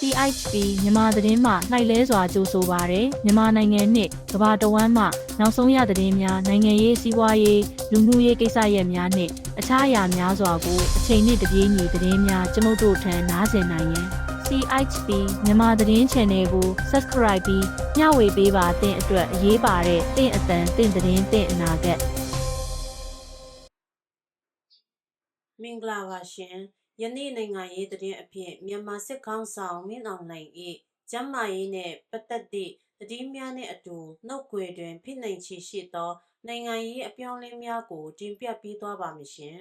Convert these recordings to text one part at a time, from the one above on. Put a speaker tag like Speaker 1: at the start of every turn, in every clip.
Speaker 1: CHP မြန်မာသတင်းမှနှိုက်လဲစွာကြိုဆိုပါရယ်မြန်မာနိုင်ငံနှင့်ကမ္ဘာတစ်ဝန်းမှနောက်ဆုံးရသတင်းများနိုင်ငံရေးစီးပွားရေးလူမှုရေးကိစ္စရပ်များနှင့်အခြားအရာများစွာကိုအချိန်နှင့်တပြေးညီသတင်းများကျွန်ုပ်တို့ထံနားဆင်နိုင်ရန် CHP မြန်မာသတင်း Channel ကို Subscribe ပြီးမျှဝေပေးပါတဲ့အတွက်အရေးပါတဲ့တင့်အတန်တင့်သတင်းတင့်အနာဂတ်
Speaker 2: မင်္ဂလာပါရှင်ယနေ့နိုင်ငံရေးသတင်းအဖြစ်မြန်မာစစ်ခေါင်းဆောင်မင်းအောင်လှိုင်၏ကျန်းမာရေးနှင့်ပတ်သက်သည့်သတင်းများနှင့်အတူနှုတ်ကွယ်တွင်ဖိနှိပ်ချေရှိသောနိုင်ငံရေးအပြောင်းအလဲများကိုတင်ပြပေးသွားပါမည်ရှင်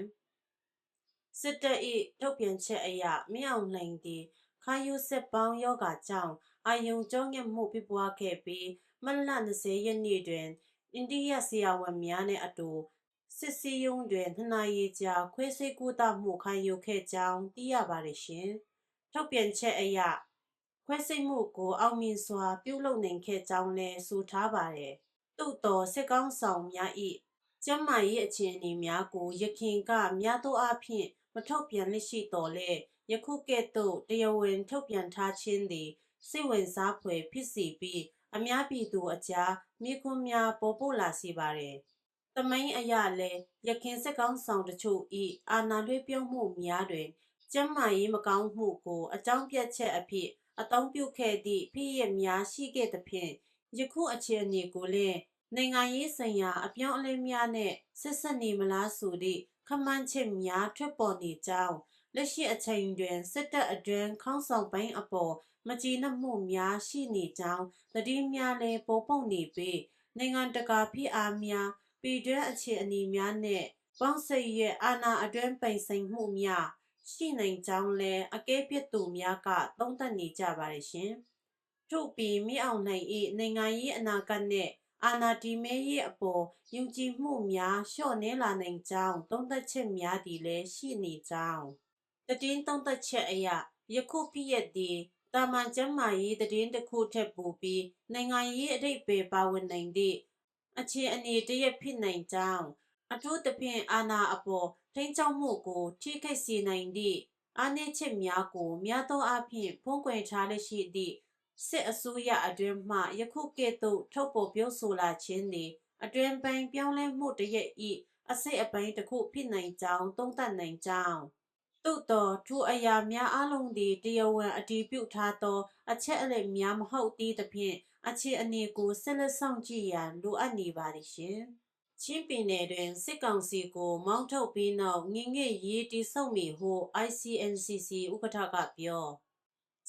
Speaker 2: စစ်တပ်၏ထုတ်ပြန်ချက်အရမင်းအောင်လှိုင်သည်ခါယူစစ်ပေါင်းယောဂါကြောင့်အာယုံကြောညက်မှုဖြစ်ပွားခဲ့ပြီးမတ်လ20ရက်နေ့တွင်အိန္ဒိယဆရာဝန်များနှင့်အတူစစ်စီးရုံးတွင်2 နာရီကြာခွဲစိတ်ကုသမှုခံယူခဲ့ကြောင်းသိရပါတယ်ရှင်။ထုတ်ပြန်ချက်အရခွဲစိတ်မှုကိုအောင်မြင်စွာပြုလုပ်နိုင်ခဲ့ကြောင်းလည်းဆိုထားပါတယ်။သို့သောစစ်ကောင်းဆောင်များ၏ကျန်းမာရေးအခြေအနေများကိုယခင်ကများသောအားဖြင့်မထုတ်ပြန်လက်ရှိတော်လဲယခုကဲ့သို့တရားဝင်ထုတ်ပြန်ထားခြင်းသည်စိတ်ဝင်စားဖွယ်ဖြစ်စီပြီးအများပြည်သူအကြားမိခွန်းများပေါ်ပို့လာစေပါတယ်။သမိုင်းအရလည်းယခင်စစ်ကောင်းဆောင်တချို့၏အာဏာလွှဲပြောင်းမှုများတွင်ကျန်းမာရေးမကောင်းမှုကိုအကြောင်းပြချက်အဖြစ်အသုံးပြုခဲ့သည့်ဖြစ်ရပ်များရှိခဲ့သဖြင့်ယခုအခြေအနေကိုလည်းနိုင်ငံရေးဆိုင်ရာအပြောင်းအလဲများနဲ့ဆက်ဆက်နေမလားဆိုသည့်ခန့်မှန်းချက်များထွက်ပေါ်နေကြောင်းလက်ရှိအချိန်တွင်စစ်တပ်အတွင်းခေါင်းဆောင်ပိုင်းအပေါ်မကျေနပ်မှုများရှိနေကြောင်းသတင်းများလည်းပေါ်ပေါက်နေပြီးနိုင်ငံတကာဖိအားများပြည်တွင်းအခြေအနေများနဲ့ပေါင်းစပ်ရဲ့အာဏာအတွင်းပိုင်ဆိုင်မှုများရှိနိုင်ကြောင်းလည်းအကဲဖြတ်သူများကသုံးသပ်နေကြပါတယ်ရှင်။ထို့ပြီးမင်းအောင်လှိုင်၏နိုင်ငံရေးအနာဂတ်နဲ့အာဏာတည်မြဲရေးအပေါ်ယုံကြည်မှုများလျှော့နည်းလာနိုင်ကြောင်းသုံးသပ်ချက်များသည်လည်းရှိနေကြောင်းသတင်းသုံးသပ်ချက်အရယခုဖြစ်ရပ်သည်တာမန်ကျန်းမာရေးသတင်းတစ်ခုထက်ပိုပြီးနိုင်ငံရေးအဓိပ္ပာယ်ပါဝင်နိုင်သည့်အခြေအနေတရက်ဖြစ်နိုင်ကြောင်းအထူးသဖြင့်အာဏာအပေါ်ထိန်းချုပ်မှုကိုထိခိုက်စေနိုင်သည့်အားနည်းချက်များကိုများသောအားဖြင့်ဖုံးကွယ်ထားလက်ရှိသည့်စစ်အစိုးရအတွင်းမှယခုကဲ့သို့ထုတ်ပေါ်ပြောဆိုလာခြင်းသည်အတွင်းပိုင်းပြောင်းလဲမှုတရက်၏အစိတ်အပိုင်းတစ်ခုဖြစ်နိုင်ကြောင်းသုံးသပ်နိုင်ကြောင်းသို့သောထိုအရာများအလုံးသည်တရားဝင်အတည်ပြုထားသောအချက်အလက်များမဟုတ်သေးသဖြင့်အခြေအနေကိုဆက်လက်စောင့်ကြည့်ရန်လိုအပ်နေပါသည်ရှင်။ချင်းပြည်နယ်တွင်စစ်ကောင်စီကိုမောင်းထုတ်ပြီးနောက်ငင်းငယ်ရေးတိစောက်မည်ဟု ICNCC ဥက္ကဋ္ဌကပြော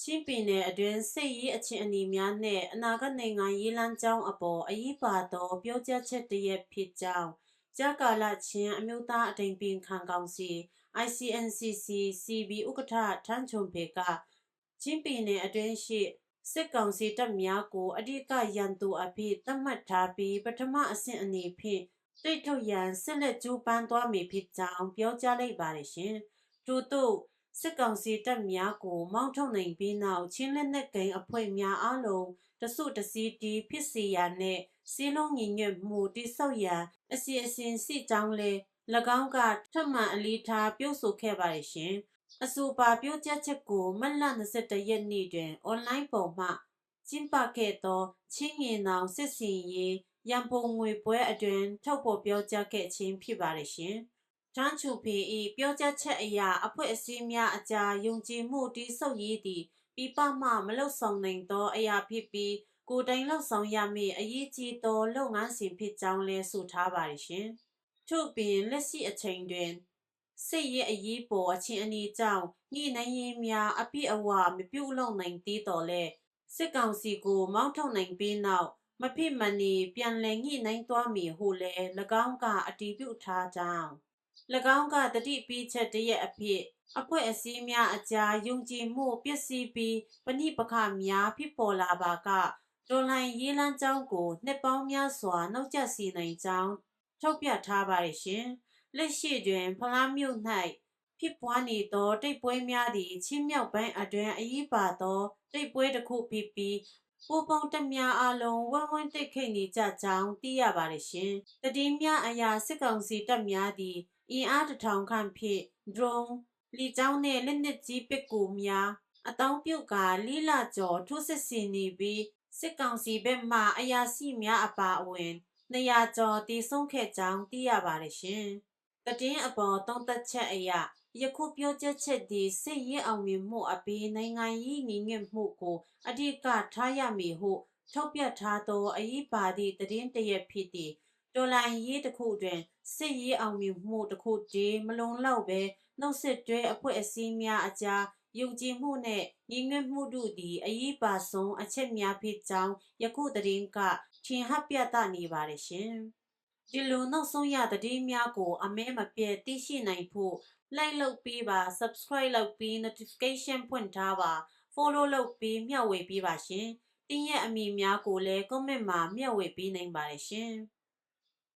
Speaker 2: ချင်းပြည်နယ်အတွင်းစစ်ရေးအခြေအနေများနှင့်အနာဂတ်နိုင်ငံရေးလမ်းကြောင်းအပေါ်အရေးပါသောပြောကြားချက်တရက်ဖြစ်ကြောင်းကြာကာလချင်းအမျိုးသားအတိုင်ပင်ခံကောင်စီ ICNCC CB ဥက္ကဋ္ဌထန်းချုံပေကချင်းပြည်နယ်အတွင်းရှိစစ်ကောင်စီတပ်များကိုအဓိကရန်သူအဖြစ်သတ်မှတ်ထားပြီးပထမအဆင့်အနေဖြင့်တိတ်ထုတ်ရန်ဆက်လက်ကြိုးပမ်းသွားမည်ဖြစ်ကြောင်းပြောကြားလိုက်ပါတယ်ရှင်။ထို့သို့စစ်ကောင်စီတပ်များကိုမောင်းထုတ်နိုင်ပြီးနောက်ချင်းလက်နက်ကိုင်အဖွဲ့များအလုံးတစုတစည်းတီဖြစ်စေရန်နဲ့စီးလုံးညီညွတ်မှုတိဆောက်ရန်အစီအစဉ်ရှိကြောင်းလည်း၎င်းကထပ်မံအလေးထားပြောဆိုခဲ့ပါတယ်ရှင်။အဆိုပါပြောကြားချက်ကိုမတ်လ21ရက်နေ့တွင်အွန်လိုင်းပေါ်မှကျင်းပခဲ့သောချင်းငင်နောင်စစ်စင်ရေးရန်ပုံငွေပွဲအတွင်းထုတ်ဖော်ပြောကြားခဲ့ခြင်းဖြစ်ပါတယ်ရှင်။ထန်းချူဖေ၏ပြောကြားချက်အရအဖွဲ့အစည်းများအကြားယုံကြည်မှုတည်ဆောက်ရေးသည်ပြပမှမလုံဆောင်နိုင်သောအရာဖြစ်ပြီးကိုယ်တိုင်လှုပ်ဆောင်ရမည့်အရေးကြီးသောလုပ်ငန်းစဉ်ဖြစ်ကြောင်းလည်းဆိုထားပါတယ်ရှင်။ထို့ပြင်လက်ရှိအချိန်တွင်စစ်ရေးအရေးပေါ်အခြေအနေကြောင့်ညှိနှိုင်းရေးများအပြည့်အဝမပြုလုပ်နိုင်သေးတော့လဲစစ်ကောင်စီကိုမောင်းထုတ်နိုင်ပြီးနောက်မဖြစ်မနေပြန်လည်ညှိနှိုင်းသွားမည်ဟုလည်း၎င်းကအတည်ပြုထားကြောင်း၎င်းကတတိပိချက်တရက်အဖြစ်အဖွဲ့အစည်းများအကြားယုံကြည်မှုပျက်စီးပြီးပဏိပခများဖြစ်ပေါ်လာပါကဒေါ်လာရေးလမ်းကြောင်းကိုနှစ်ပေါင်းများစွာနှောက်ကျစေနိုင်ကြောင်းထုတ်ပြထားပါတယ်ရှင်။လက်ရှိတွင်ဖလားမြို့၌ဖြစ်ပွားနေသောတိတ်ပွဲများသည့်ချင်းမြောက်ပိုင်းအတွင်းအရေးပါသောတိတ်ပွဲတစ်ခုဖြစ်ပြီးပူပေါင်းတက်များအလုံးဝမ်းဝမ်းတိတ်ခိတ်နေကြကြောင်းသိရပါတယ်ရှင်။တည်င်းများအရာစစ်ကောင်စီတပ်များသည်အင်အား1000ခန့်ဖြင့် drone လီကြောင်းနှင့်လက်နက်ကြီးပစ်ကူများ အတောင်ပြုတ်ကလိလကျော်ထိုးစစ်ဆင်နေပြီးစစ်ကောင်စီဘက်မှအရာရှိများအပါအဝင်200ကျော်တည်ဆုံးခဲ့ကြောင်းသိရပါတယ်ရှင်။တည်င်းအပေါ်သုံးသက်ချက်အရယခုပြောချက်ချက်ဒီစစ်ရေးအောင်မြင်မှုအပြီးနိုင်ငံရေးညီညွတ်မှုကိုအဓိကထားရမည်ဟုထုတ်ပြထားသောအရေးပါသည့်တည်င်းတရက်ဖြစ်သည့်တော်လိုင်းရေးတစ်ခုတွင်စစ်ရေးအောင်မြင်မှုတစ်ခုတည်းမလုံလောက်ပဲနှုတ်ဆက်တွဲအဖွဲ့အစည်းများအကြားယုံကြည်မှုနှင့်ညီညွတ်မှုတို့သည်အရေးပါဆုံးအချက်များဖြစ်ကြောင်းယခုသတင်းကထင်ဟပ်ပြသနေပါတယ်ရှင်။ဒီလိုနောက်ဆုံးရသတင်းများကိုအမဲမပြတ်သိရှိနိုင်ဖို့ like လုပ်ပြီးပါ subscribe လုပ်ပြီး notification ဖွင့်ထားပါ follow လုပ်ပြီးမျှဝေပေးပါရှင်။တင်းရဲ့အမည်များကိုလည်း comment မှာမျှဝေပေးနိုင်ပါတယ်ရှင်။